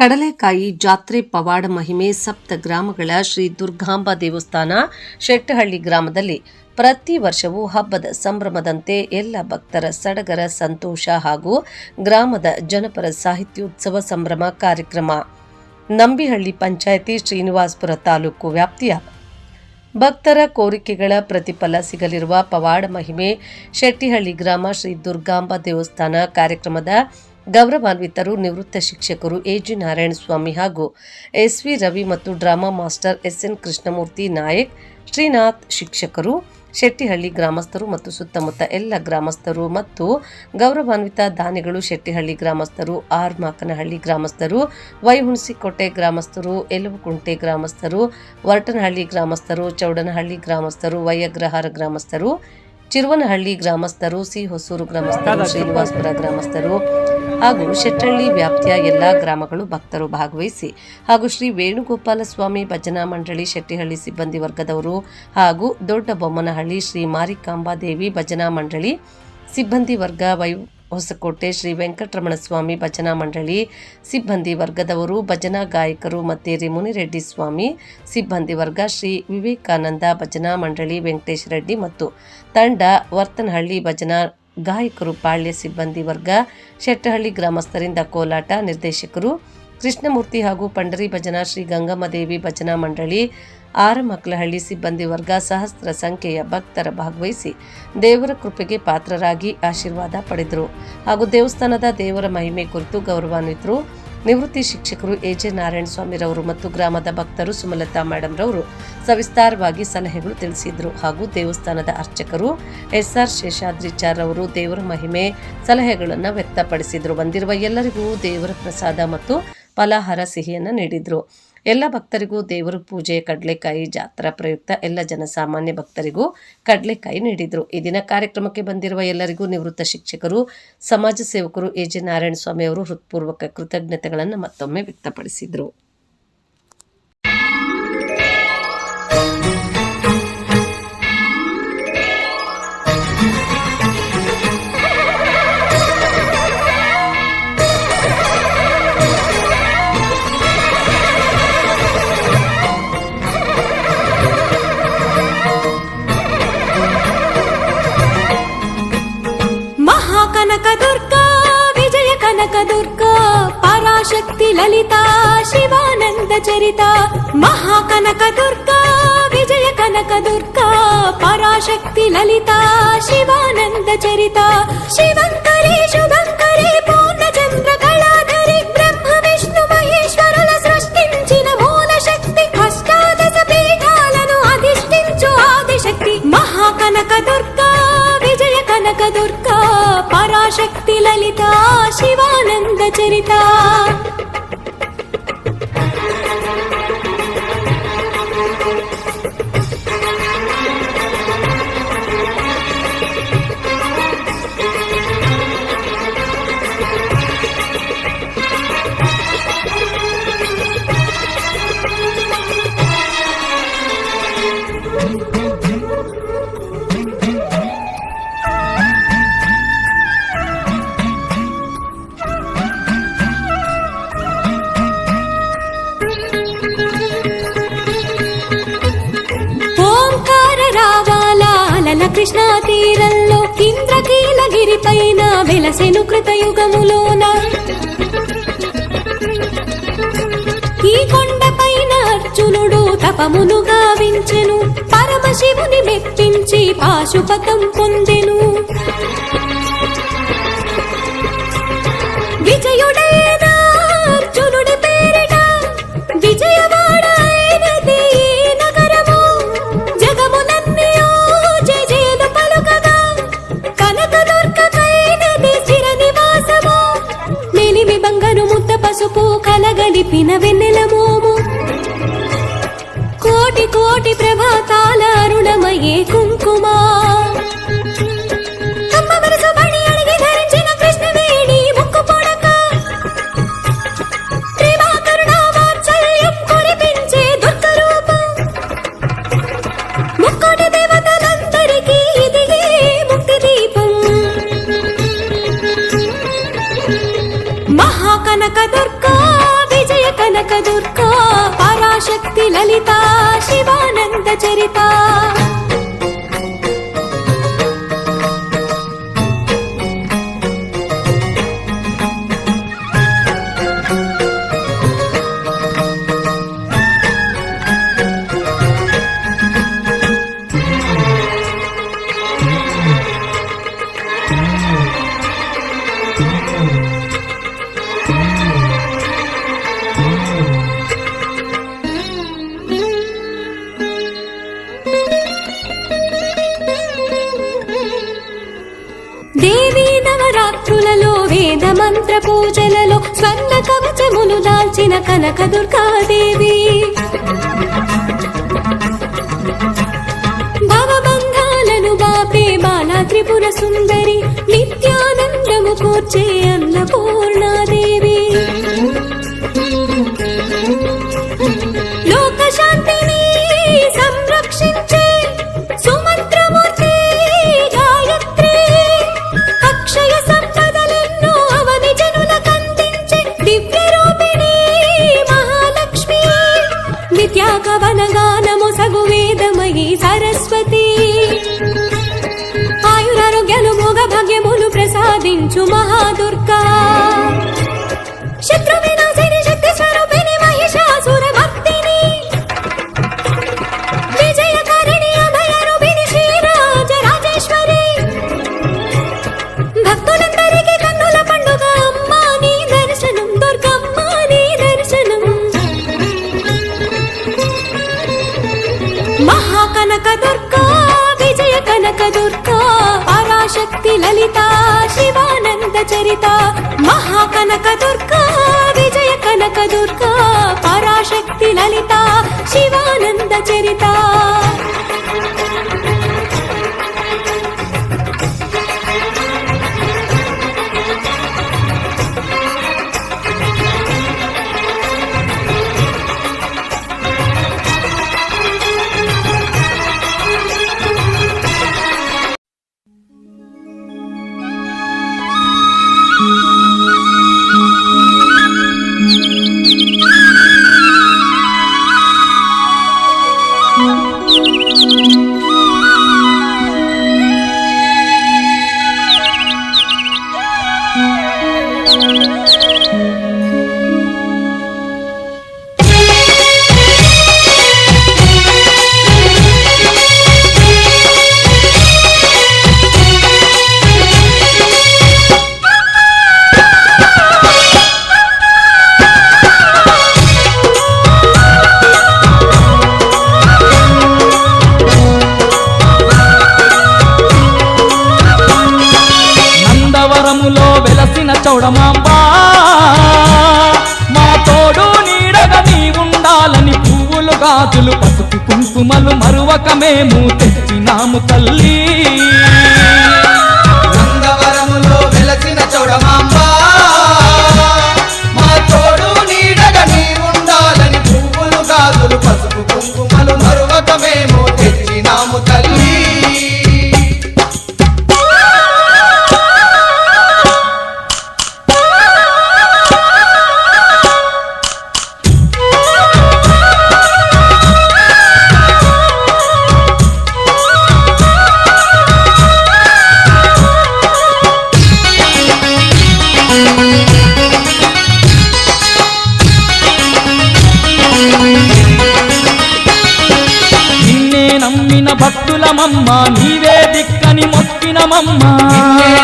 ಕಡಲೆಕಾಯಿ ಜಾತ್ರೆ ಪವಾಡ ಮಹಿಮೆ ಸಪ್ತ ಗ್ರಾಮಗಳ ಶ್ರೀ ದುರ್ಗಾಂಬಾ ದೇವಸ್ಥಾನ ಶೆಟ್ಟಹಳ್ಳಿ ಗ್ರಾಮದಲ್ಲಿ ಪ್ರತಿ ವರ್ಷವೂ ಹಬ್ಬದ ಸಂಭ್ರಮದಂತೆ ಎಲ್ಲ ಭಕ್ತರ ಸಡಗರ ಸಂತೋಷ ಹಾಗೂ ಗ್ರಾಮದ ಜನಪರ ಸಾಹಿತ್ಯೋತ್ಸವ ಸಂಭ್ರಮ ಕಾರ್ಯಕ್ರಮ. ನಂಬಿಹಳ್ಳಿ ಪಂಚಾಯಿತಿ ಶ್ರೀನಿವಾಸಪುರ ತಾಲೂಕು ವ್ಯಾಪ್ತಿಯ ಭಕ್ತರ ಕೋರಿಕೆಗಳ ಪ್ರತಿಫಲ ಸಿಗಲಿರುವ ಪವಾಡ ಮಹಿಮೆ ಶೆಟ್ಟಿಹಳ್ಳಿ ಗ್ರಾಮ ಶ್ರೀ ದುರ್ಗಾಂಬಾ ದೇವಸ್ಥಾನ ಕಾರ್ಯಕ್ರಮದ ಗೌರವಾನ್ವಿತರು ನಿವೃತ್ತ ಶಿಕ್ಷಕರು ಎಜಿ ನಾರಾಯಣಸ್ವಾಮಿ ಹಾಗೂ ಎಸ್ವಿ ರವಿ ಮತ್ತು drama master S N Krishnamurthy Nayak, Srinath ಶಿಕ್ಷಕರು, ಶೆಟ್ಟಿಹಳ್ಳಿ ಗ್ರಾಮಸ್ಥರು ಮತ್ತು ಸುತ್ತಮುತ್ತ ಎಲ್ಲ ಗ್ರಾಮಸ್ಥರು ಮತ್ತು ಗೌರವಾನ್ವಿತ ದಾನಿಗಳು, ಶೆಟ್ಟಿಹಳ್ಳಿ ಗ್ರಾಮಸ್ಥರು, ಆರ್ ಮಾಕನಹಳ್ಳಿ ಗ್ರಾಮಸ್ಥರು, ವೈಹುಣಸಿಕೋಟೆ ಗ್ರಾಮಸ್ಥರು, ಎಲುವುಕುಂಟೆ ಗ್ರಾಮಸ್ಥರು, ವರಟನಹಳ್ಳಿ ಗ್ರಾಮಸ್ಥರು, ಚೌಡನಹಳ್ಳಿ ಗ್ರಾಮಸ್ಥರು, ವೈಅಗ್ರಹಾರ ಗ್ರಾಮಸ್ಥರು, ಚಿರುವನಹಳ್ಳಿ ಗ್ರಾಮಸ್ಥರು, ಸಿ ಹೊಸೂರು ಗ್ರಾಮಸ್ಥರು, ಶ್ರೀನಿವಾಸಪುರ ಗ್ರಾಮಸ್ಥರು ಹಾಗೂ ಶೆಟ್ಟಹಳ್ಳಿ ವ್ಯಾಪ್ತಿಯ ಎಲ್ಲ ಗ್ರಾಮಗಳು ಭಕ್ತರು ಭಾಗವಹಿಸಿ ಹಾಗೂ ಶ್ರೀ ವೇಣುಗೋಪಾಲ ಸ್ವಾಮಿ ಭಜನಾ ಮಂಡಳಿ ಶೆಟ್ಟಿಹಳ್ಳಿ ಸಿಬ್ಬಂದಿ ವರ್ಗದವರು ಹಾಗೂ ದೊಡ್ಡ ಬೊಮ್ಮನಹಳ್ಳಿ ಶ್ರೀ ಮಾರಿಕಾಂಬಾ ದೇವಿ ಭಜನಾ ಮಂಡಳಿ ಸಿಬ್ಬಂದಿ ವರ್ಗ, ಹೊಸಕೋಟೆ ಶ್ರೀ ವೆಂಕಟರಮಣ ಸ್ವಾಮಿ ಭಜನಾ ಮಂಡಳಿ ಸಿಬ್ಬಂದಿ ವರ್ಗದವರು, ಭಜನಾ ಗಾಯಕರು ಮತ್ತೇರಿ ಮುನಿರೆಡ್ಡಿ ಸ್ವಾಮಿ ಸಿಬ್ಬಂದಿ ವರ್ಗ, ಶ್ರೀ ವಿವೇಕಾನಂದ ಭಜನಾ ಮಂಡಳಿ ವೆಂಕಟೇಶ್ ರೆಡ್ಡಿ ಮತ್ತು ತಂಡ, ವರ್ತನಹಳ್ಳಿ ಭಜನಾ ಗಾಯಕರು, ಪಾಳ್ಯ ಸಿಬ್ಬಂದಿ ವರ್ಗ, ಶೆಟ್ಟಹಳ್ಳಿ ಗ್ರಾಮಸ್ಥರಿಂದ ಕೋಲಾಟ ನಿರ್ದೇಶಕರು ಕೃಷ್ಣಮೂರ್ತಿ ಹಾಗೂ ಪಂಡರಿ ಭಜನಾ ಶ್ರೀ ಗಂಗಮ್ಮ ದೇವಿ ಭಜನಾ ಮಂಡಳಿ, ಆರಮಕ್ಲಹಳ್ಳಿ ಸಿಬ್ಬಂದಿ ವರ್ಗ ಸಹಸ್ರ ಸಂಖ್ಯೆಯ ಭಕ್ತರ ಭಾಗವಹಿಸಿ ದೇವರ ಕೃಪೆಗೆ ಪಾತ್ರರಾಗಿ ಆಶೀರ್ವಾದ ಪಡೆದರು ಹಾಗೂ ದೇವಸ್ಥಾನದ ದೇವರ ಮಹಿಮೆ ಕುರಿತು ಗೌರವಾನ್ವಿತರು ನಿವೃತ್ತಿ ಶಿಕ್ಷಕರು ಎಜೆ ನಾರಾಯಣಸ್ವಾಮಿರವರು ಮತ್ತು ಗ್ರಾಮದ ಭಕ್ತರು ಸುಮಲತಾ ಮೇಡಮ್ ರವರು ಸವಿಸ್ತಾರವಾಗಿ ಸಲಹೆಗಳು ತಿಳಿಸಿದರು ಹಾಗೂ ದೇವಸ್ಥಾನದ ಅರ್ಚಕರು ಎಸ್ಆರ್ ಶೇಷಾದ್ರಿಚಾರ್ ಅವರು ದೇವರ ಮಹಿಮೆ ಸಲಹೆಗಳನ್ನು ವ್ಯಕ್ತಪಡಿಸಿದರು. ಬಂದಿರುವ ಎಲ್ಲರಿಗೂ ದೇವರ ಪ್ರಸಾದ ಮತ್ತು ಫಲಾಹಾರ ಸಿಹಿಯನ್ನು ನೀಡಿದರು. ಎಲ್ಲ ಭಕ್ತರಿಗೂ ದೇವರ ಪೂಜೆ, ಕಡಲೆಕಾಯಿ ಜಾತ್ರಾ ಪ್ರಯುಕ್ತ ಎಲ್ಲ ಜನಸಾಮಾನ್ಯ ಭಕ್ತರಿಗೂ ಕಡಲೆಕಾಯಿ ನೀಡಿದರು. ಈ ದಿನ ಕಾರ್ಯಕ್ರಮಕ್ಕೆ ಬಂದಿರುವ ಎಲ್ಲರಿಗೂ ನಿವೃತ್ತ ಶಿಕ್ಷಕರು, ಸಮಾಜ ಸೇವಕರು ಎಜೆ ನಾರಾಯಣಸ್ವಾಮಿ ಅವರು ಹೃತ್ಪೂರ್ವಕ ಕೃತಜ್ಞತೆಗಳನ್ನು ಮತ್ತೊಮ್ಮೆ ವ್ಯಕ್ತಪಡಿಸಿದರು. ಕನಕದುರ್ಗಾ ವಿಜಯ ಕನಕದುರ್ಗಾ ಪರಾಶಕ್ತಿ ಲಲಿತಾ ಶಿವಾನಂದ ಚರಿತ ಮಹಾಕನಕದುರ್ಗಾ ವಿಜಯ ಕನಕದುರ್ಗಾ ಪರಾಶಕ್ತಿ ಲಲಿತಾ ಶಿವಾನಂದ ಚರಿತ ಶಿವಂಕರಿ ಶುಭಂಕರಿ ಪೂರ್ಣಚಂದ್ರ ಕಳಾಧರಿ ಬ್ರಹ್ಮ ವಿಷ್ಣು మహేశ్వరుల సృష్టించిన మూల శక్తి అష్టాదశ పీఠాలను అధిష్ఠించు ఆదిశక్తి మహాకనకదుర్గా విజయ కనకదుర్గా పరాశక్తి లలితా శివానంద చరిత కృష్ణా తీరంలో ఇంద్రకీలగిరి పైన వెలసెను కృతయుగములోన ఈ కొండ పైన అర్జునుడు తపమును గావించెను పరమశివుని మెప్పించి పాశుపతం పొందెను విజయుడైన అర్జునుడి పేరిట విజయవాడ అయినది నగరము జగములన్నీ పసుపు కలగలిపిన వెన్నెల మోము కోటి కోటి ప్రభాతాల అరుణమయే కుంకుమ అమ్మ మనసు బడి అడిగి ధరించిన కృష్ణవేణి ముక్కు పొడక ప్రేమ కరుణ వాత్సల్యం కురిపించే దుర్గ రూపం ముక్కోటి దేవతలందరికీ ఇదిగే ముక్తి దీపం మహాకనకదుర్గా విజయ లలితా శివానంద చరిత దేవీ నవరాత్రులలో వేద మంత్ర పూజలలో స్వర్ణ కవచములు దాల్చిన కనక దుర్గాదేవి భవబంధాలను బాపే బాల త్రిపుర సుందరి నిత్యానందము కూర్చే అన్నపూర్ణాదేవి లోక శాంతిని సంరక్షించే సుమంత్రమూర్తి గాయత్రి అక్షయ సంపదలెన్నో అవని జనులకందించే దివ్య రూపిణి మహాలక్ష్మి విద్యాకవన గానము సగు వేదమయీ సరస్వతి ఆయురారోగ్యాలు భోగ భాగ్యములు ప్రసాదించు మహాదుర్గా శత్రు వినాశిని శక్తి స్వరూపిణి మహిషాసుర భక్తిని విజయకారిణి అభయ రూపిణి శ్రీరాజ రాజేశ్వరి భక్తులందరికీ కన్నుల పండుగ అమ్మా నీ దర్శనం దుర్గమ్మ నీ దర్శనం మహాకనక దుర్గా విజయ కనక దుర్గా పరాశక్తి లలితా శివానంద చరిత మహాకనక దుర్గా విజయ కనక దుర్గా పరాశక్తి లలితా శివానంద చరిత చౌడమాంబా మా తోడు నీడగా నీ ఉండాలని పువ్వులు గాజులు పసుపు కుంకుమలు మరువక మేము తెచ్చినాము తల్లి నందవరములో వెలసిన చౌడమాంబా మా తోడు నీడగా నీ ఉండాలని పువ్వులు గాజులు పసుపు కుంకుమలు మరువక మేము తెచ్చినాము తల్లి భక్తులమమ్మ నీవే దిక్కని మొక్కినమమ్మ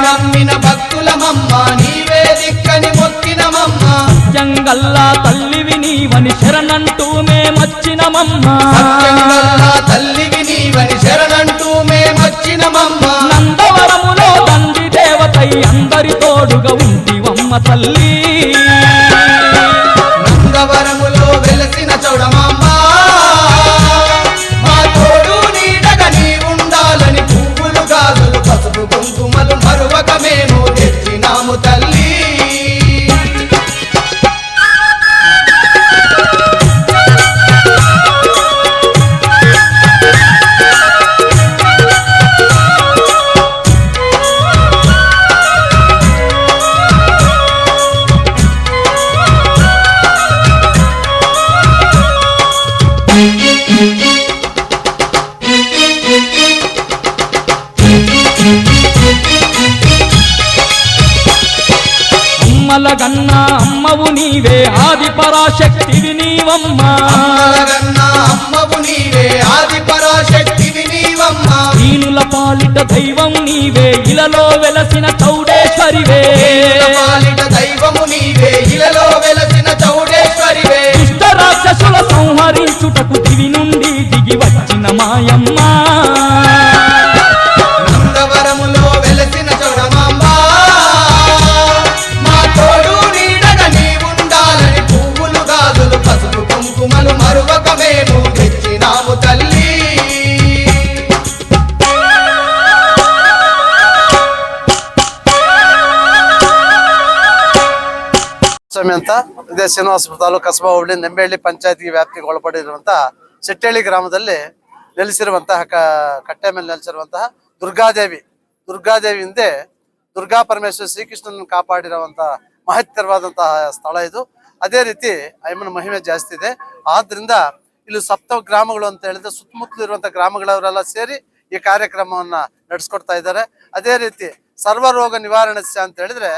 నమ్మిన భక్తులమమ్మ నీవే దిక్కని మొక్కినమమ్మ జంగల్లా తల్లివి నీవని శరణంటూ మేమొచ్చినమమ్మ తల్లివి నీవని శరణంటూ మేమొచ్చినమమ్మ నందవరములో తండ్రి దేవతై అందరి తోడుగా ఉంటివమ్మ తల్లి నందవరములో వెలసిన చౌడమాంబ పసుపు కుంకుమలు మరువక మేము తెచ్చినాము తల్లి ಅಮ್ಮಲಗನ್ನ ಅಮ್ಮವು ನೀವೇ ಆದಿಪರಾಶಕ್ತಿವಿ ನೀವಮ್ಮ ಅಮ್ಮಲಗನ್ನ ಅಮ್ಮವು ನೀವೇ ಆದಿಪರಾಶಕ್ತಿವಿ ನೀವಮ್ಮ ನೀನುಲ ಪಾಲಿಟ ದೈವಂ ನೀವೇ ಇలలో వెలసిన ಚೌಡೇಶ್ವರಿವೇ ಪಾಲಿಟ ದೈವము ನೀವೇ ఇలలో వెలసిన చౌడేశ్వరివే దుష్ట రాక్షసుల సంహరించుటకు దివి నుండి దిగి వచ్చిన మాయమ్మ నందవరములో వెలసిన చౌడమాంబ మా తోడు నీడగా నీవుండాలని పువ్వులు గాజులు పసుపు కుంకుమలు మరువక మేము తెచ్చినాము తల్లి ಸ್ವಾಮಿ ಅಂತ ಇದೇ ಶ್ರೀನಿವಾಸಪುರ ತಾಲೂಕು ಕಸಬಾ ಹೋಬಳಿ ನೆಂಬೆಹಳ್ಳಿ ಪಂಚಾಯತ್ಗೆ ವ್ಯಾಪ್ತಿಗೆ ಒಳಪಡಿರುವಂತಹ ಶೆಟ್ಟಹಳ್ಳಿ ಗ್ರಾಮದಲ್ಲಿ ನೆಲೆಸಿರುವಂತಹ ಕಟ್ಟೆ ಮೇಲೆ ನೆಲೆಸಿರುವಂತಹ ದುರ್ಗಾದೇವಿ ಹಿಂದೆ ದುರ್ಗಾ ಪರಮೇಶ್ವರಿ ಶ್ರೀಕೃಷ್ಣನ ಕಾಪಾಡಿರುವಂತಹ ಮಹತ್ತರವಾದಂತಹ ಸ್ಥಳ ಇದು. ಅದೇ ರೀತಿ ಅಯ್ಯಮ್ಮನ ಮಹಿಮೆ ಜಾಸ್ತಿ ಇದೆ. ಆದ್ರಿಂದ ಇಲ್ಲಿ ಸಪ್ತ ಗ್ರಾಮಗಳು ಅಂತ ಹೇಳಿದ್ರೆ ಸುತ್ತಮುತ್ತಲು ಇರುವಂತಹ ಗ್ರಾಮಗಳವರೆಲ್ಲ ಸೇರಿ ಈ ಕಾರ್ಯಕ್ರಮವನ್ನ ನಡೆಸ್ಕೊಡ್ತಾ ಇದ್ದಾರೆ. ಅದೇ ರೀತಿ ಸರ್ವರೋಗ ನಿವಾರಣೆ ಅಂತ ಹೇಳಿದ್ರೆ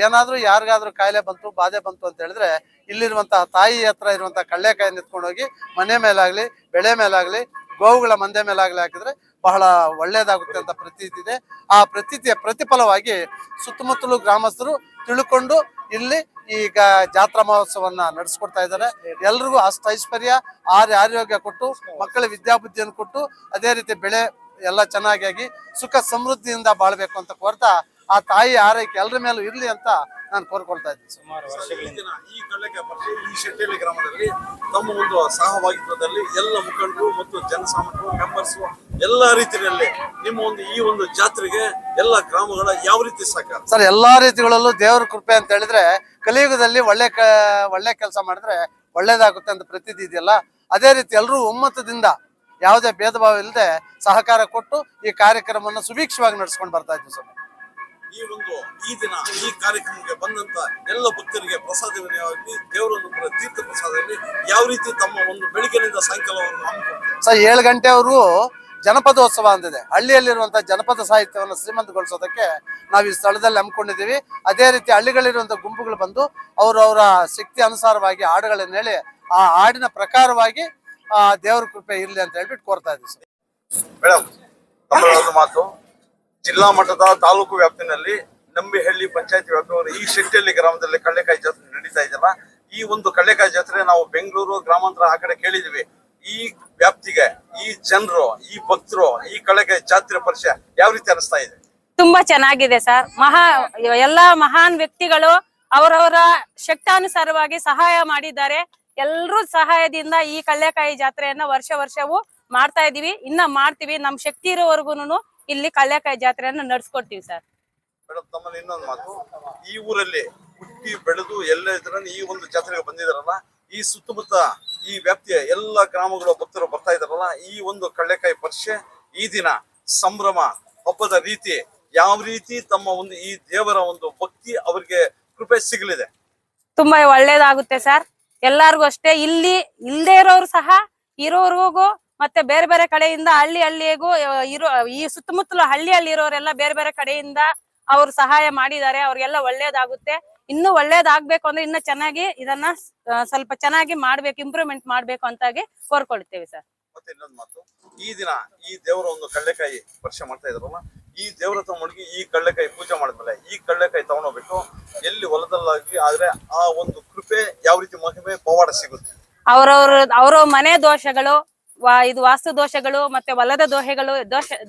ಏನಾದ್ರೂ ಯಾರಿಗಾದ್ರೂ ಕಾಯಿಲೆ ಬಂತು ಬಾಧೆ ಬಂತು ಅಂತ ಹೇಳಿದ್ರೆ ಇಲ್ಲಿರುವಂತಹ ತಾಯಿ ಹತ್ರ ಇರುವಂತಹ ಕಳ್ಳೆಕಾಯಿ ನಿತ್ಕೊಂಡು ಹೋಗಿ ಮನೆ ಮೇಲಾಗ್ಲಿ ಬೆಳೆ ಮೇಲಾಗ್ಲಿ ಗೋವುಗಳ ಮಂದೆ ಮೇಲಾಗ್ಲಿ ಹಾಕಿದ್ರೆ ಬಹಳ ಒಳ್ಳೇದಾಗುತ್ತೆ ಅಂತ ಪ್ರತೀತಿ ಇದೆ. ಆ ಪ್ರತೀತಿಯ ಪ್ರತಿಫಲವಾಗಿ ಸುತ್ತಮುತ್ತಲು ಗ್ರಾಮಸ್ಥರು ತಿಳ್ಕೊಂಡು ಇಲ್ಲಿ ಈಗ ಜಾತ್ರಾ ಮಹೋತ್ಸವನ್ನ ನಡೆಸ್ಕೊಡ್ತಾ ಇದ್ದಾರೆ. ಎಲ್ರಿಗೂ ಐಶ್ವರ್ಯ ಆರೋಗ್ಯ ಕೊಟ್ಟು ಮಕ್ಕಳ ವಿದ್ಯಾಬುದ್ಧಿಯನ್ನು ಕೊಟ್ಟು ಅದೇ ರೀತಿ ಬೆಳೆ ಎಲ್ಲ ಚೆನ್ನಾಗಿ ಸುಖ ಸಮೃದ್ಧಿಯಿಂದ ಬಾಳ್ಬೇಕು ಅಂತ ಕೋರ್ತಾ ಆ ತಾಯಿ ಆರೈಕೆ ಎಲ್ಲರ ಮೇಲೂ ಇರ್ಲಿ ಅಂತ ನಾನು ಕೋರ್ಕೊಳ್ತಾ ಇದ್ದೀನಿ. ಸುಮಾರು ವರ್ಷಗಳಿಂದ ಈ ಕಳ್ಳೆಕಾಯಿ ಪರಿಷೆ ಈ ಶೆಟ್ಟಹಳ್ಳಿ ಗ್ರಾಮದಲ್ಲಿ ತಮ್ಮ ಒಂದು ಸಹಭಾಗಿತ್ವದಲ್ಲಿ ಎಲ್ಲ ಮುಖಂಡರು ಮತ್ತು ಜನಸಾಮಾನ್ಯರು ಮೆಂಬರ್ಸ್ ಎಲ್ಲ ರೀತಿಯಲ್ಲಿ ನಿಮ್ಮ ಒಂದು ಈ ಒಂದು ಜಾತ್ರೆಗೆ ಎಲ್ಲ ಗ್ರಾಮಗಳ ಯಾವ ರೀತಿ ಸಹಕಾರ ಸರ್? ಎಲ್ಲಾ ರೀತಿಗಳಲ್ಲೂ ದೇವರ ಕೃಪೆ ಅಂತ ಹೇಳಿದ್ರೆ ಕಲಿಯುಗದಲ್ಲಿ ಒಳ್ಳೆ ಕೆಲಸ ಮಾಡಿದ್ರೆ ಒಳ್ಳೇದಾಗುತ್ತೆ ಅಂತ ಪ್ರತೀತಿ ಇದೆಯಲ್ಲ, ಅದೇ ರೀತಿ ಎಲ್ಲರೂ ಒಮ್ಮತದಿಂದ ಯಾವುದೇ ಭೇದ ಭಾವ ಇಲ್ಲದೆ ಸಹಕಾರ ಕೊಟ್ಟು ಈ ಕಾರ್ಯಕ್ರಮವನ್ನು ಸುಭೀಕ್ಷವಾಗಿ ನಡೆಸ್ಕೊಂಡು ಬರ್ತಾ ಇದ್ವಿ ಸರ್. ಈ ದಿನ ಈ ಕಾರ್ಯಕ್ರಮಕ್ಕೆ ಬಂದಂತ ಎಲ್ಲ ಭಕ್ತರಿಗೆ ಪ್ರಸಾದವಾಗಿ ದೇವರನ್ನು ತೀರ್ಥ ಪ್ರಸಾದದಲ್ಲಿ ಯಾವ ರೀತಿ ತಮ್ಮ ಒಂದು ಬೆಳಿಗ್ಗೆನಿಂದ ಸಾಯಂಕಾಲವನ್ನು ಹಮ್ಮಿಕೊಳ್ತಾರೆ ಸರ್? 7 ಗಂಟೆವರೆಗೂ ಜನಪದೋತ್ಸವ ಅಂತಿದೆ. ಹಳ್ಳಿಯಲ್ಲಿರುವಂತಹ ಜನಪದ ಸಾಹಿತ್ಯವನ್ನು ಶ್ರೀಮಂತಗೊಳಿಸೋದಕ್ಕೆ ನಾವು ಈ ಸ್ಥಳದಲ್ಲಿ ಹಮ್ಮಿಕೊಂಡಿದ್ದೀವಿ. ಅದೇ ರೀತಿ ಹಳ್ಳಿಗಳಿರುವಂತಹ ಗುಂಪುಗಳು ಬಂದು ಅವರವರ ಶಕ್ತಿ ಅನುಸಾರವಾಗಿ ಹಾಡುಗಳನ್ನು ಹೇಳಿ ಆ ಹಾಡಿನ ಪ್ರಕಾರವಾಗಿ ದೇವರ ಕೃಪೆ ಇರ್ಲಿ ಅಂತ ಹೇಳ್ಬಿಟ್ಟು ಕೋರ್ತಾ ಇದ್ದೀವಿ ಸರ್. ಮೇಡಮ್, ಒಂದು ಮಾತು, ಜಿಲ್ಲಾ ಮಟ್ಟದ ತಾಲೂಕು ವ್ಯಾಪ್ತಿನಲ್ಲಿ ನಂಬಿಹಳ್ಳಿ ಪಂಚಾಯತ್ ವ್ಯಾಪ್ತಿಯವರು ಈ ಶೆಟ್ಟಹಳ್ಳಿ ಗ್ರಾಮದಲ್ಲಿ ಕಳ್ಳೆಕಾಯಿ ಜಾತ್ರೆ ನಡೀತಾ ಇದೆಯಲ್ಲ, ಈ ಒಂದು ಕಳ್ಳೆಕಾಯಿ ಜಾತ್ರೆ ನಾವು ಬೆಂಗಳೂರು ಗ್ರಾಮಾಂತರ ಆ ಕಡೆ ಕೇಳಿದ್ವಿ. ಈ ವ್ಯಾಪ್ತಿಗೆ ಈ ಜನರು ಈ ಭಕ್ತರು ಈ ಕಳ್ಳೆಕಾಯಿ ಜಾತ್ರೆ ಪರಿಚಯ ಯಾವ ರೀತಿ ಅನಿಸ್ತಾ ಇದೆ? ತುಂಬಾ ಚೆನ್ನಾಗಿದೆ ಸರ್. ಎಲ್ಲಾ ಮಹಾನ್ ವ್ಯಕ್ತಿಗಳು ಅವರವರ ಶಕ್ತಾನುಸಾರವಾಗಿ ಸಹಾಯ ಮಾಡಿದ್ದಾರೆ. ಎಲ್ರೂ ಸಹಾಯದಿಂದ ಈ ಕಳ್ಳೆಕಾಯಿ ಜಾತ್ರೆಯನ್ನ ವರ್ಷವೂ ಮಾಡ್ತಾ ಇದೀವಿ, ಇನ್ನ ಮಾಡ್ತೀವಿ. ನಮ್ ಶಕ್ತಿ ಇರೋವರೆಗೂನು ಇಲ್ಲಿ ಕಳ್ಳೆಕಾಯಿ ಜಾತ್ರೆಯನ್ನ ನಡ್ಸ್ಕೊಡ್ತೀವಿ ಸರ್. ಮೇಡಮ್, ತಮ್ಮಲ್ಲಿ ಇನ್ನೊಂದು ಮಾತು, ಈ ಊರಲ್ಲಿ ಹುಟ್ಟಿ ಬೆಳೆದು ಎಲ್ಲ ಇದ್ರಲ್ಲಿ ಈ ಒಂದು ಜಾತ್ರೆಗೆ ಬಂದಿದಾರಲ್ಲ, ಈ ಸುತ್ತಮುತ್ತ ಈ ವ್ಯಾಪ್ತಿಯ ಎಲ್ಲ ಗ್ರಾಮಗಳ ಭಕ್ತರು ಬರ್ತಾ ಇದಾರಲ್ಲ, ಈ ಒಂದು ಕಳ್ಳೆಕಾಯಿ ಪರಿಷೆ ಈ ದಿನ ಸಂಭ್ರಮ ಹಬ್ಬದ ರೀತಿ ಯಾವ ರೀತಿ ತಮ್ಮ ಒಂದು ಈ ದೇವರ ಒಂದು ಭಕ್ತಿ ಅವರಿಗೆ ಕೃಪೆ ಸಿಗಲಿದೆ? ತುಂಬಾ ಒಳ್ಳೇದಾಗುತ್ತೆ ಸರ್. ಎಲ್ಲಾರ್ಗು ಅಷ್ಟೇ, ಇಲ್ಲಿ ಇಲ್ದೇ ಇರೋರು ಸಹ ಇರೋರ್ಗೂ ಮತ್ತೆ ಬೇರೆ ಬೇರೆ ಕಡೆಯಿಂದ ಹಳ್ಳಿಗೂ ಈ ಸುತ್ತಮುತ್ತಲು ಹಳ್ಳಿಯಲ್ಲಿ ಇರೋರೆಲ್ಲ ಬೇರೆ ಬೇರೆ ಕಡೆಯಿಂದ ಅವ್ರು ಸಹಾಯ ಮಾಡಿದ್ದಾರೆ. ಅವ್ರಿಗೆಲ್ಲ ಒಳ್ಳೇದಾಗುತ್ತೆ. ಇನ್ನು ಒಳ್ಳೇದಾಗ್ಬೇಕು ಅಂದ್ರೆ ಇನ್ನ ಚೆನ್ನಾಗಿ ಇದನ್ನ ಸ್ವಲ್ಪ ಚೆನ್ನಾಗಿ ಮಾಡ್ಬೇಕು, ಇಂಪ್ರೂವ್ಮೆಂಟ್ ಮಾಡ್ಬೇಕು ಅಂತಾಗಿ ಕೋರ್ಕೊಳ್ತೇವೆ ಸರ್. ಮತ್ತೆ ಇನ್ನೊಂದು ಮಾತು, ಈ ದಿನ ಈ ದೇವರ ಒಂದು ಕಳ್ಳೆಕಾಯಿ ಪರಿಷೆ ಮಾಡ್ತಾ ಇದ್ರಲ್ಲ, ಈ ದೇವರ ತಗೊಂಡೋಗಿ ಈ ಕಳ್ಳೆಕಾಯಿ ಪೂಜೆ ಮಾಡಿದ್ಮೇಲೆ ಈ ಕಳ್ಳೆಕಾಯಿ ತಗೊಂಡೋಗ್ಬಿಟ್ಟು ಎಲ್ಲಿ ಹೊಲದಲ್ಲಾಗಿ ಆದ್ರೆ ಆ ಒಂದು ಕೃಪೆ ಯಾವ ರೀತಿ ಮಹಿಮೆ ಪವಾಡ ಸಿಗುತ್ತೆ? ಅವ್ರ ಮನೆ ದೋಷಗಳು, ಇದು ವಾಸ್ತು ದೋಷಗಳು ಮತ್ತೆ ಹೊಲದ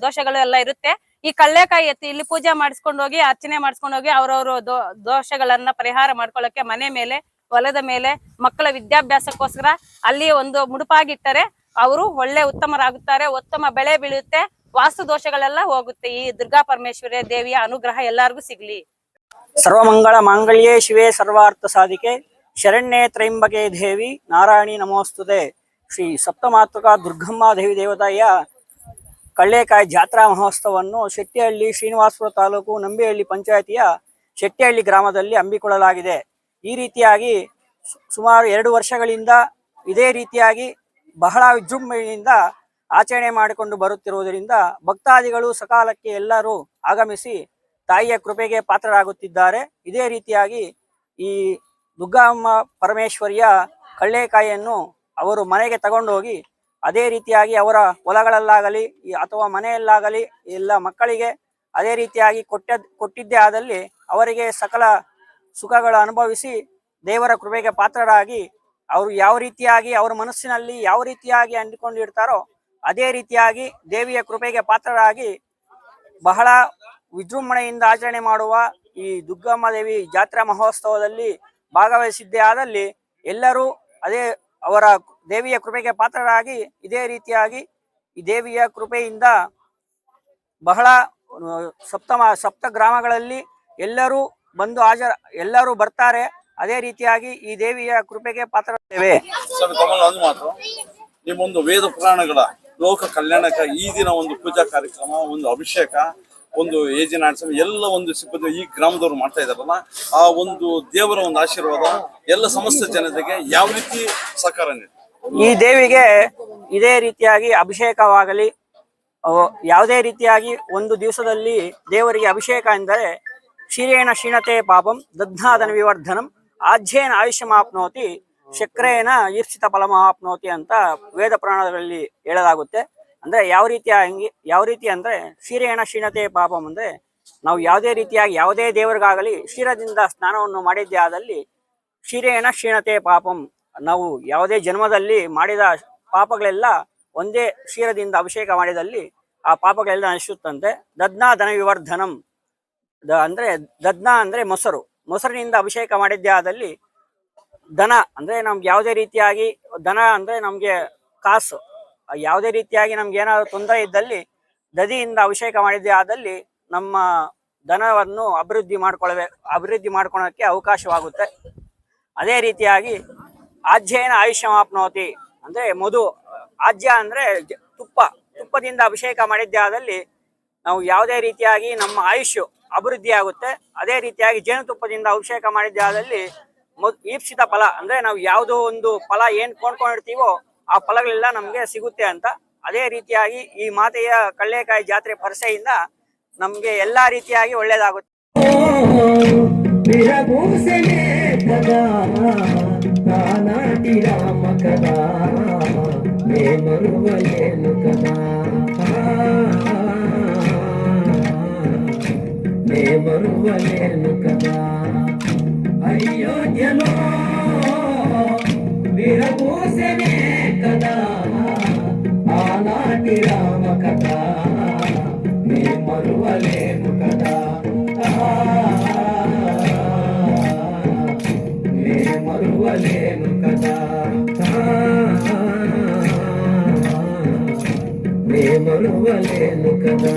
ದೋಷಗಳು ಎಲ್ಲ ಇರುತ್ತೆ. ಈ ಕಳ್ಳೆಕಾಯಿ ಎತ್ತಿ ಇಲ್ಲಿ ಪೂಜೆ ಮಾಡಿಸ್ಕೊಂಡು ಹೋಗಿ ಅರ್ಚನೆ ಮಾಡಿಸ್ಕೊಂಡು ಹೋಗಿ ಅವ್ರವ್ರ ದೋಷಗಳನ್ನ ಪರಿಹಾರ ಮಾಡ್ಕೊಳ್ಳಕ್ಕೆ ಮನೆ ಮೇಲೆ ಹೊಲದ ಮೇಲೆ ಮಕ್ಕಳ ವಿದ್ಯಾಭ್ಯಾಸಕ್ಕೋಸ್ಕರ ಅಲ್ಲಿ ಒಂದು ಮುಡುಪಾಗಿಟ್ಟರೆ ಅವರು ಒಳ್ಳೆ ಉತ್ತಮರಾಗುತ್ತಾರೆ, ಉತ್ತಮ ಬೆಳೆ ಬೀಳುತ್ತೆ, ವಾಸ್ತು ದೋಷಗಳೆಲ್ಲ ಹೋಗುತ್ತೆ. ಈ ದುರ್ಗಾ ಪರಮೇಶ್ವರಿ ದೇವಿಯ ಅನುಗ್ರಹ ಎಲ್ಲರಿಗೂ ಸಿಗ್ಲಿ. ಸರ್ವಮಂಗಳ ಮಾಂಗಲ್ಯೇ ಶಿವೆ ಸರ್ವಾರ್ಥ ಸಾಧಿಕೆ ಶರಣ್ಯೇ ತ್ರೈಂಬಕೆ ದೇವಿ ನಾರಾಯಣಿ ನಮೋಸ್ತುತೆ. ಶ್ರೀ ಸಪ್ತಮಾತೃಕಾ ದುರ್ಗಮ್ಮ ದೇವಿ ದೇವತೆಯ ಕಳ್ಳೆಕಾಯಿ ಜಾತ್ರಾ ಮಹೋತ್ಸವವನ್ನು ಶೆಟ್ಟಿಹಳ್ಳಿ ಶ್ರೀನಿವಾಸಪುರ ತಾಲೂಕು ನಂಬಿಹಳ್ಳಿ ಪಂಚಾಯತಿಯ ಶೆಟ್ಟಿಹಳ್ಳಿ ಗ್ರಾಮದಲ್ಲಿ ಹಮ್ಮಿಕೊಳ್ಳಲಾಗಿದೆ. ಈ ರೀತಿಯಾಗಿ ಸುಮಾರು 2 ವರ್ಷಗಳಿಂದ ಇದೇ ರೀತಿಯಾಗಿ ಬಹಳ ವಿಜೃಂಭಣೆಯಿಂದ ಆಚರಣೆ ಮಾಡಿಕೊಂಡು ಬರುತ್ತಿರುವುದರಿಂದ ಭಕ್ತಾದಿಗಳು ಸಕಾಲಕ್ಕೆ ಎಲ್ಲರೂ ಆಗಮಿಸಿ ತಾಯಿಯ ಕೃಪೆಗೆ ಪಾತ್ರರಾಗುತ್ತಿದ್ದಾರೆ. ಇದೇ ರೀತಿಯಾಗಿ ಈ ದುರ್ಗಮ್ಮ ಪರಮೇಶ್ವರಿಯ ಕಳ್ಳೆಕಾಯಿಯನ್ನು ಅವರು ಮನೆಗೆ ತಗೊಂಡೋಗಿ ಅದೇ ರೀತಿಯಾಗಿ ಅವರ ಹೊಲಗಳಲ್ಲಾಗಲಿ ಅಥವಾ ಮನೆಯಲ್ಲಾಗಲಿ ಎಲ್ಲ ಮಕ್ಕಳಿಗೆ ಅದೇ ರೀತಿಯಾಗಿ ಕೊಟ್ಟಿದ್ದೇ ಆದಲ್ಲಿ ಅವರಿಗೆ ಸಕಲ ಸುಖಗಳು ಅನುಭವಿಸಿ ದೇವರ ಕೃಪೆಗೆ ಪಾತ್ರರಾಗಿ ಅವರು ಯಾವ ರೀತಿಯಾಗಿ ಅವರ ಮನಸ್ಸಿನಲ್ಲಿ ಯಾವ ರೀತಿಯಾಗಿ ಅಂದುಕೊಂಡಿರ್ತಾರೋ ಅದೇ ರೀತಿಯಾಗಿ ದೇವಿಯ ಕೃಪೆಗೆ ಪಾತ್ರರಾಗಿ ಬಹಳ ವಿಜೃಂಭಣೆಯಿಂದ ಆಚರಣೆ ಮಾಡುವ ಈ ದುರ್ಗಮ್ಮ ದೇವಿ ಜಾತ್ರಾ ಮಹೋತ್ಸವದಲ್ಲಿ ಭಾಗವಹಿಸಿದ್ದೇ ಆದಲ್ಲಿ ಎಲ್ಲರೂ ಅದೇ ಅವರ ದೇವಿಯ ಕೃಪೆಗೆ ಪಾತ್ರರಾಗಿ ಇದೇ ರೀತಿಯಾಗಿ ಈ ದೇವಿಯ ಕೃಪೆಯಿಂದ ಬಹಳ ಸಪ್ತ ಗ್ರಾಮಗಳಲ್ಲಿ ಎಲ್ಲರೂ ಬಂದು ಎಲ್ಲರೂ ಬರ್ತಾರೆ. ಅದೇ ರೀತಿಯಾಗಿ ಈ ದೇವಿಯ ಕೃಪೆಗೆ ಪಾತ್ರರಾಗಿದ್ದೇವೆ. ಒಂದು ಮಾತು, ನಿಮ್ಮೊಂದು ವೇದ ಪುರಾಣಗಳ ಲೋಕ ಕಲ್ಯಾಣಕ್ಕೆ ಈ ದಿನ ಒಂದು ಪೂಜಾ ಕಾರ್ಯಕ್ರಮ, ಒಂದು ಅಭಿಷೇಕ, ಒಂದು ಏಜಿನಾಡ್ಸಮ ಎಲ್ಲ ಒಂದು ಸಿಬ್ಬಂದಿ ಈ ಗ್ರಾಮದವರು ಮಾಡ್ತಾ ಇದಾರಲ್ಲ, ಆ ಒಂದು ದೇವರ ಒಂದು ಆಶೀರ್ವಾದ ಎಲ್ಲ ಸಮಸ್ತ ಜನತೆಗೆ ಯಾವ ರೀತಿ ಸಹಕಾರ ನೀಡಿ ಈ ದೇವಿಗೆ ಇದೇ ರೀತಿಯಾಗಿ ಅಭಿಷೇಕವಾಗಲಿ ಯಾವುದೇ ರೀತಿಯಾಗಿ ಒಂದು ದಿವಸದಲ್ಲಿ ದೇವರಿಗೆ ಅಭಿಷೇಕ ಎಂದರೆ ಕ್ಷೀರೇಣ ಕ್ಷೀಣತೆ ಪಾಪಂ ದಧ್ನಾದನ ವಿವರ್ಧನಂ ಆಜ್ಯೇನ ಆಯುಷ್ಯಮಾಪ್ನೋತಿ ಶಕ್ರೇನ ಈಪ್ಸಿತ ಫಲಮಾಪ್ನೋತಿ ಅಂತ ವೇದ ಪುರಾಣಗಳಲ್ಲಿ ಹೇಳಲಾಗುತ್ತೆ. ಅಂದ್ರೆ ಯಾವ ರೀತಿ ಅಂದ್ರೆ ಕ್ಷೀರೇಣ ಕ್ಷೀಣತೆ ಪಾಪಂ ಅಂದ್ರೆ ನಾವು ಯಾವುದೇ ರೀತಿಯಾಗಿ ಯಾವುದೇ ದೇವರಿಗಾಗಲಿ ಕ್ಷೀರದಿಂದ ಸ್ನಾನವನ್ನು ಮಾಡಿದ್ದೇ ಆದಲ್ಲಿ ಕ್ಷೀರೇಣ ಕ್ಷೀಣತೆ ಪಾಪಂ, ನಾವು ಯಾವುದೇ ಜನ್ಮದಲ್ಲಿ ಮಾಡಿದ ಪಾಪಗಳೆಲ್ಲ ಒಂದೇ ಕ್ಷೀರದಿಂದ ಅಭಿಷೇಕ ಮಾಡಿದಲ್ಲಿ ಆ ಪಾಪಗಳೆಲ್ಲ ನಶಿಸುತ್ತಂತೆ. ದದ್ನಾ ಧನ ವಿವರ್ಧನಂ ಅಂದ್ರೆ ದದ್ನಾ ಅಂದ್ರೆ ಮೊಸರಿನಿಂದ ಅಭಿಷೇಕ ಮಾಡಿದ್ದೇ ಆದಲ್ಲಿ ದನ ಅಂದ್ರೆ ನಮ್ಗೆ ಯಾವುದೇ ರೀತಿಯಾಗಿ ದನ ಅಂದ್ರೆ ನಮ್ಗೆ ಕಾಸು, ಯಾವುದೇ ರೀತಿಯಾಗಿ ನಮ್ಗೆ ಏನಾದ್ರು ತೊಂದರೆ ಇದ್ದಲ್ಲಿ ದಧಿಯಿಂದ ಅಭಿಷೇಕ ಮಾಡಿದ್ದೇ ಆದಲ್ಲಿ ನಮ್ಮ ಧನವನ್ನು ಅಭಿವೃದ್ಧಿ ಮಾಡ್ಕೊಳ್ಳೋಕೆ ಅವಕಾಶವಾಗುತ್ತೆ. ಅದೇ ರೀತಿಯಾಗಿ ಆಜ್ಯೇನ ಆಯುಷ್ಯಮಾಪ್ನೋತಿ ಅಂದ್ರೆ ಆಜ್ಯ ಅಂದ್ರೆ ತುಪ್ಪದಿಂದ ಅಭಿಷೇಕ ಮಾಡಿದ್ದೇ ಆದಲ್ಲಿ ನಾವು ಯಾವುದೇ ರೀತಿಯಾಗಿ ನಮ್ಮ ಆಯುಷ್ಯ ಅಭಿವೃದ್ಧಿ ಆಗುತ್ತೆ. ಅದೇ ರೀತಿಯಾಗಿ ಜೇನುತುಪ್ಪದಿಂದ ಅಭಿಷೇಕ ಮಾಡಿದ್ದೇ ಆದಲ್ಲಿ ಈಪ್ಸಿತ ಫಲ ಅಂದ್ರೆ ನಾವು ಯಾವುದೋ ಒಂದು ಫಲ ಏನ್ ಕೊಂಡ್ಕೊಂಡಿರ್ತೀವೋ ಆ ಫಲಗಳೆಲ್ಲ ನಮ್ಗೆ ಸಿಗುತ್ತೆ ಅಂತ. ಅದೇ ರೀತಿಯಾಗಿ ಈ ಮಾತೆಯ ಕಳ್ಳೆಕಾಯಿ ಜಾತ್ರೆ ಪರಿಸೆಯಿಂದ ನಮ್ಗೆ ಎಲ್ಲಾ ರೀತಿಯಾಗಿ ಒಳ್ಳೇದಾಗುತ್ತೆ. అయోధ్యలో విరబూసనే కదా ఆనాటి రామ కథ, నే మరువలేను కదా, నే మరువలేను కదా, నే మరువలేను కదా.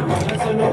మనసును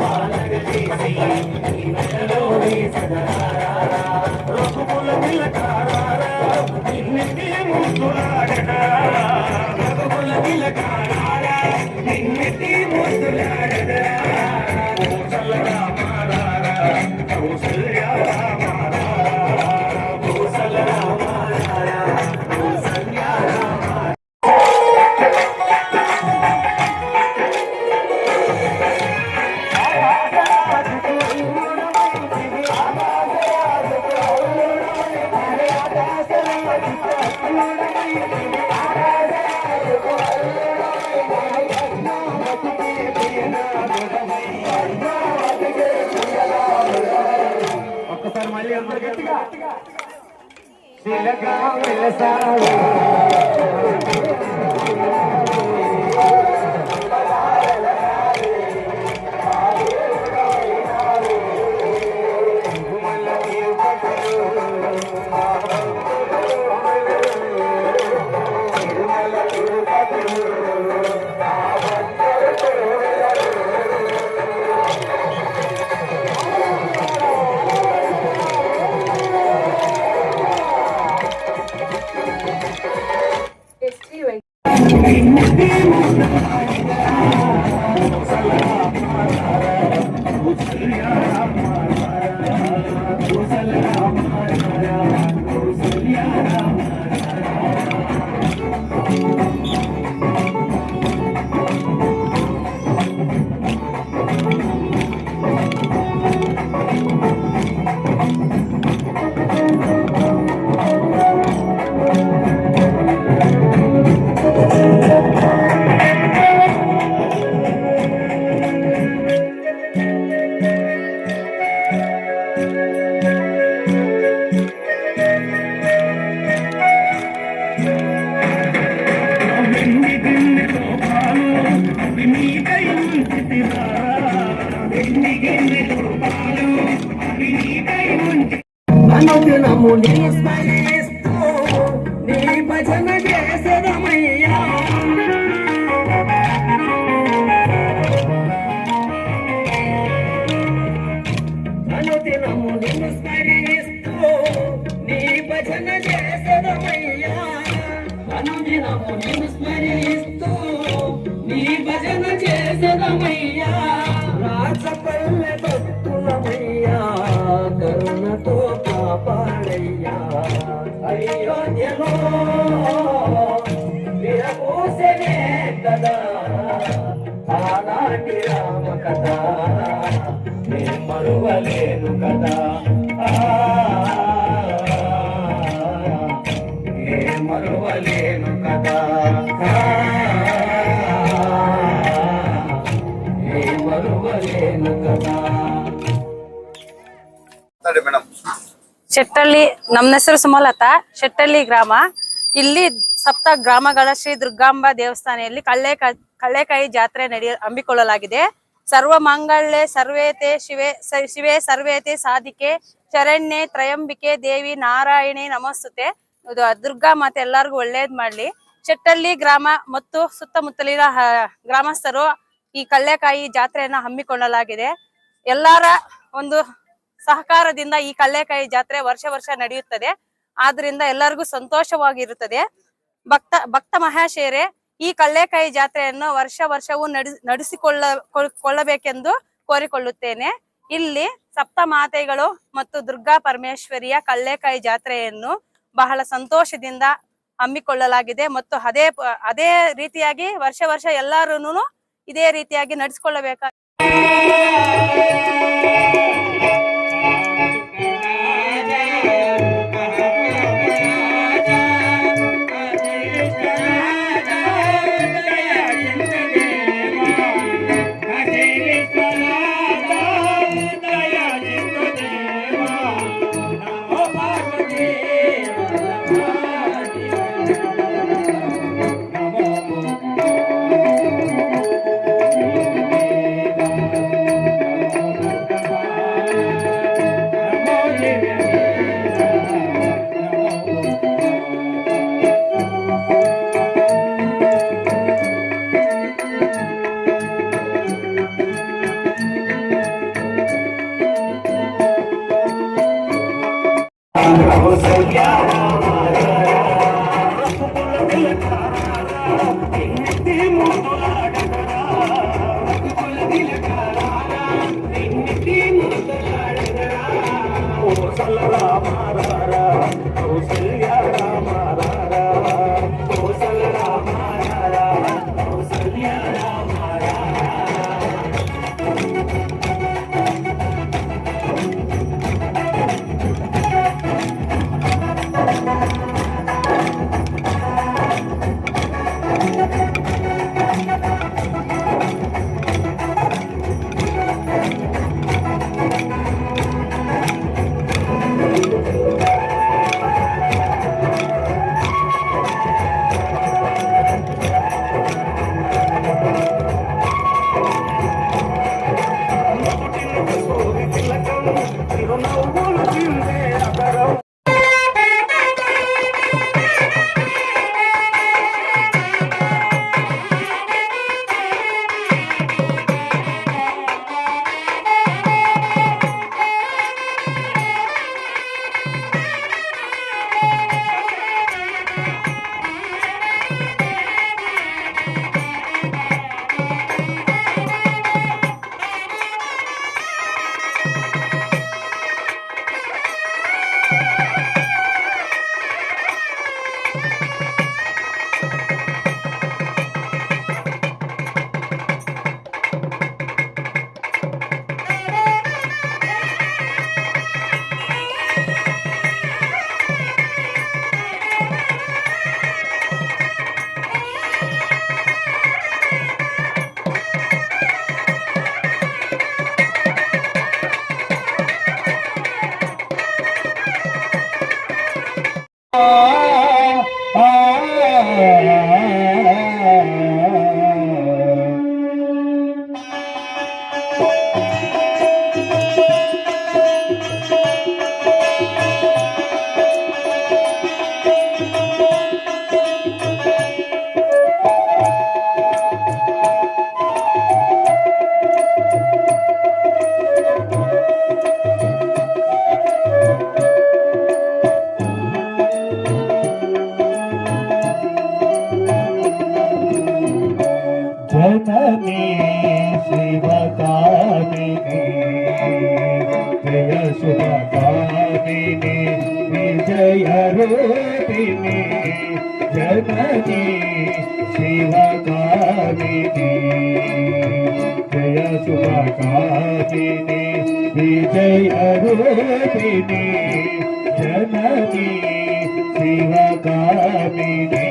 ಮೇಡಮ್. ಶೆಟ್ಟಳ್ಳಿ, ನಮ್ಮ ಹೆಸರು ಸುಮಲತಾ, ಶೆಟ್ಟಳ್ಳಿ ಗ್ರಾಮ. ಇಲ್ಲಿ ಸಪ್ತ ಗ್ರಾಮಗಳ ಶ್ರೀ ದುರ್ಗಾಂಬಾ ದೇವಸ್ಥಾನದಲ್ಲಿ ಕಳ್ಳೆಕಾಯಿ ಜಾತ್ರೆ ಹಮ್ಮಿಕೊಳ್ಳಲಾಗಿದೆ. ಸರ್ವ ಮಂಗಳ್ಯ ಸರ್ವೇತೆ ಶಿವೆ ಸರ್ವೇತೆ ಸಾಧಿಕೆ ಶರಣ್ಯೆ ತ್ರಯಂಬಿಕೆ ದೇವಿ ನಾರಾಯಣಿ ನಮಸ್ತುತೆ. ದುರ್ಗಾ ಮಾತೆ ಎಲ್ಲರಿಗೂ ಒಳ್ಳೇದ್ ಮಾಡ್ಲಿ. ಶೆಟ್ಟಳ್ಳಿ ಗ್ರಾಮ ಮತ್ತು ಸುತ್ತಮುತ್ತಲಿನ ಗ್ರಾಮಸ್ಥರು ಈ ಕಳ್ಳೆಕಾಯಿ ಜಾತ್ರೆಯನ್ನ ಹಮ್ಮಿಕೊಳ್ಳಲಾಗಿದೆ. ಎಲ್ಲರ ಒಂದು ಸಹಕಾರದಿಂದ ಈ ಕಳ್ಳೆಕಾಯಿ ಜಾತ್ರೆ ವರ್ಷ ನಡೆಯುತ್ತದೆ. ಆದ್ರಿಂದ ಎಲ್ಲರಿಗೂ ಸಂತೋಷವಾಗಿರುತ್ತದೆ. ಭಕ್ತ ಮಹಾಶಯರೇ, ಈ ಕಳ್ಳೆಕಾಯಿ ಜಾತ್ರೆಯನ್ನು ವರ್ಷವೂ ನಡೆಸಿಕೊಳ್ಳಬೇಕೆಂದು ಕೋರಿಕೊಳ್ಳುತ್ತೇನೆ. ಇಲ್ಲಿ ಸಪ್ತ ಮಾತೆಗಳು ಮತ್ತು ದುರ್ಗಾ ಪರಮೇಶ್ವರಿಯ ಕಳ್ಳೆಕಾಯಿ ಜಾತ್ರೆಯನ್ನು ಬಹಳ ಸಂತೋಷದಿಂದ ಹಮ್ಮಿಕೊಳ್ಳಲಾಗಿದೆ ಮತ್ತು ಅದೇ ರೀತಿಯಾಗಿ ವರ್ಷ ಎಲ್ಲರೂ ಇದೇ ರೀತಿಯಾಗಿ ನಡೆಸಿಕೊಳ್ಳಬೇಕು. जय शुभकामिनी विजय रूपिणी जननी शिवकामिनी जय शुभकामिनी विजय रूपिणी जननी शिवकामिनी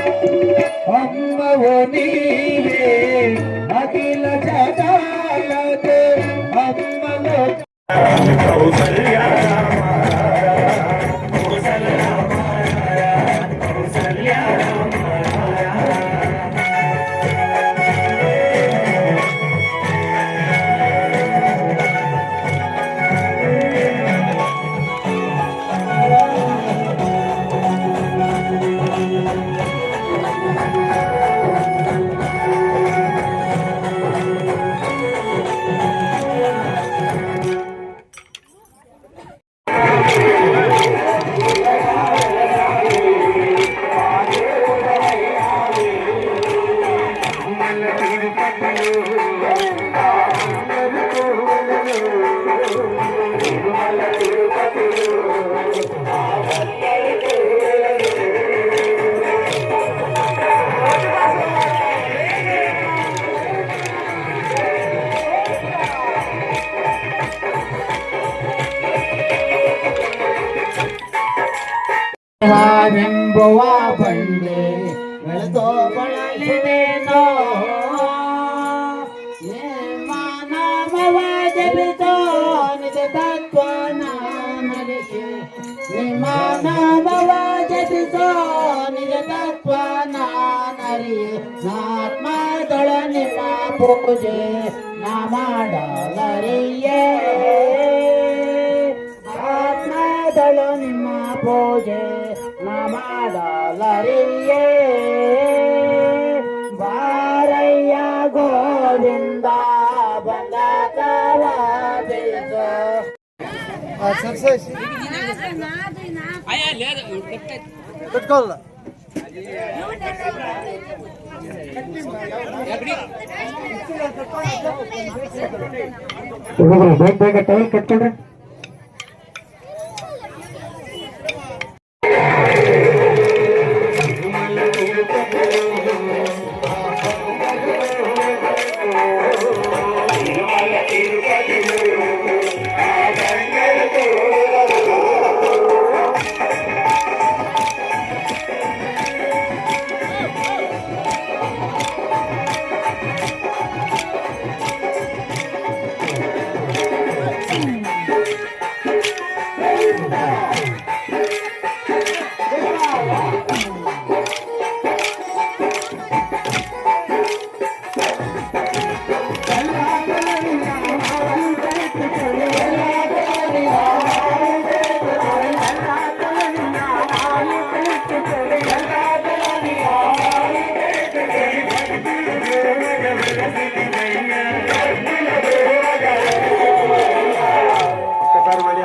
अम्मवो नीवे अखिल जगालते अम्मवो कौसल्या ಎಂಬುವ ಬಂಡೆ ಬೆಳೆದೋ ಬಳಲಿದೇನೋ ನಾಮವ ಜಪಿಸೋ ನಿಜ ತತ್ವನ ನರಿಕೆ ನಿಮ್ಮ ನಾಮವ ಜಪಿಸೋ ನಿಜ ತತ್ವನ ನರಿಯೇ ಆತ್ಮದೊಳ ನಿಮ್ಮ ಪೂಜೆ ನಾ ಮಾಡಲರಿಯೇ ಆತ್ಮದೊಳ ನಿಮ್ಮ ಪೂಜೆ ನಾ ಮಾಡಲರಿಯೇ ಬಾರಯ್ಯ ಗೋವಿಂದ ಬಂದ ಕಾಲ ಬೀಸೋ పెట్టుకోవాల ಬೇಗ ಬೇಗ ಟೈಲ್ ಕಟ್ಕೊಳ್ರಿ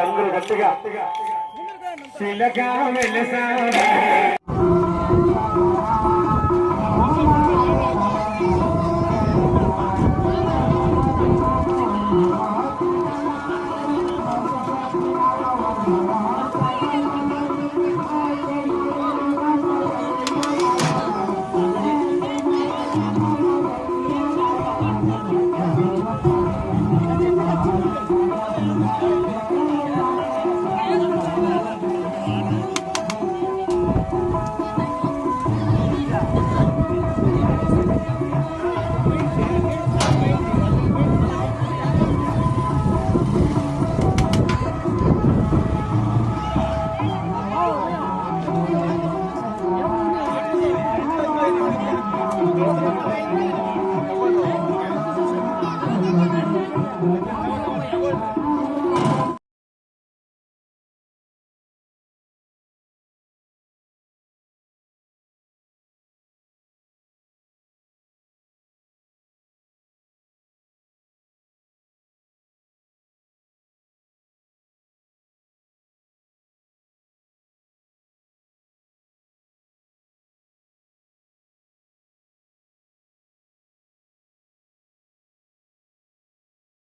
అందరూ గట్టిగా శిలగా వెలసా